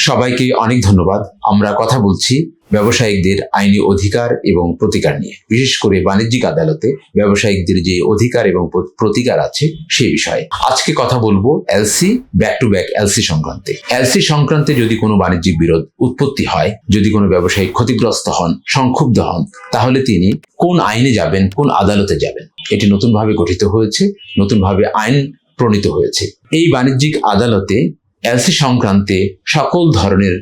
সবাইকে অনেক ধন্যবাদ। আমরা কথা বলছি ব্যবসায়িকদের আইনি অধিকার এবং প্রতিকার নিয়ে, বিশেষ করে বাণিজ্যিক আদালতে ব্যবসায়িকদের যে অধিকার এবং প্রতিকার আছে সেই বিষয়ে। আজকে কথা বলবো LC, back to back LC সংক্রান্তে। এলসি সংক্রান্তে যদি কোনো বাণিজ্যিক বিরোধ উৎপত্তি হয়, যদি কোনো ব্যবসায়ী ক্ষতিগ্রস্ত হন, সংক্ষুব্ধ হন, তাহলে তিনি কোন আইনে যাবেন, কোন আদালতে যাবেন? এটি নতুনভাবে গঠিত হয়েছে, নতুনভাবে আইন প্রণীত হয়েছে। এই বাণিজ্যিক আদালতে এলসি সংক্রান্তে সকল ধরনের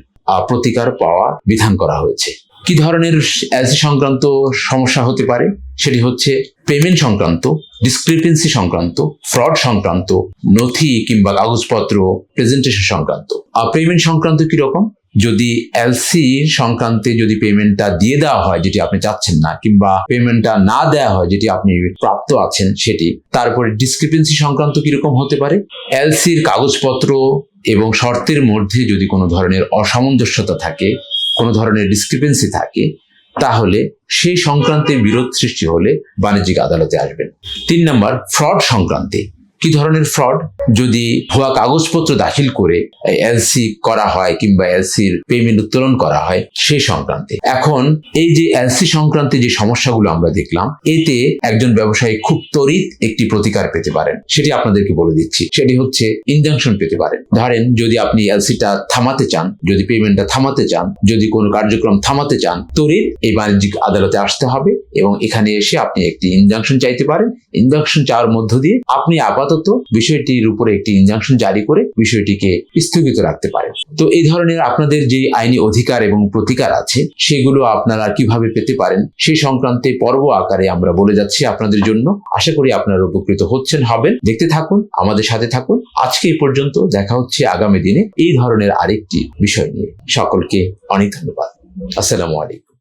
প্রতিকার পাওয়া বিধান করা হয়েছে। কি ধরনের এলসি সংক্রান্ত সমস্যা হতে পারে? সেটি হচ্ছে পেমেন্ট সংক্রান্ত, ডিসক্রিপেন্সি সংক্রান্ত, ফ্রড সংক্রান্ত, নথি কিংবা কাগজপত্র প্রেজেন্টেশন সংক্রান্ত। আর পেমেন্ট সংক্রান্ত কিরকম? যদি এলসি সংক্রান্তে যদি পেমেন্টটা দিয়ে দেওয়া হয় যেটি আপনি চাচ্ছেন না, কিংবা পেমেন্টটা না দেওয়া হয় যেটি আপনি প্রাপ্ত আছেন সেটি। তারপরে ডিসক্রিপেন্সি সংক্রান্ত কিরকম হতে পারে? এলসির কাগজপত্র এবং শর্তের মধ্যে যদি কোনো ধরনের অসামঞ্জস্যতা থাকে, কোনো ধরনের ডিসক্রিপেন্সি থাকে, তাহলে সেই সংক্রান্তে বিরোধ সৃষ্টি হলে বাণিজ্যিক আদালতে আসবেন। 3 নম্বর, ফ্রড সংক্রান্তে। কি ধরনের ফ্রড? যদি ভুয়া কাগজপত্র দাখিল করে এলসি করা হয় কিংবা এলসির পেমেন্ট উত্তোলন করা হয় সেই সংক্রান্তে। এখন এই যে এলসি সংক্রান্তে যে সমস্যাগুলো আমরা দেখলাম, এতে একজন ব্যবসায়ী খুব ত্বরিত একটি প্রতিকার পেতে পারেন। সেটি আপনাদেরকে বলে দিচ্ছি। সেটি হচ্ছে ইনজাংশন পেতে পারেন। ধরেন, যদি আপনি এলসিটা থামাতে চান, যদি পেমেন্টটা থামাতে চান, যদি কোনো কার্যক্রম থামাতে চান, ত্বরিত এই বাণিজ্যিক আদালতে আসতে হবে এবং এখানে এসে আপনি একটি ইনজাংশন চাইতে পারেন। ইনজাংশন চাওয়ার মধ্য দিয়ে আপনি আপাতত বিষয়টির উপরে একটি ইনজাংশন জারি করে বিষয়টিকে স্থগিত রাখতে পারেন। তো এই ধরনের আপনাদের যে আইনি অধিকার এবং প্রতিকার আছে সেগুলো আপনারা কিভাবে পেতে পারেন সেই সংক্রান্তে পর্ব আকারে আমরা বলে যাচ্ছি আপনাদের জন্য। আশা করি আপনারা উপকৃত হবেন। দেখতে থাকুন, আমাদের সাথে থাকুন। আজকে এই পর্যন্ত, দেখা হচ্ছে আগামী দিনে এই ধরনের আরেকটি বিষয় নিয়ে। সকলকে অনেক ধন্যবাদ। আসসালামু আলাইকুম।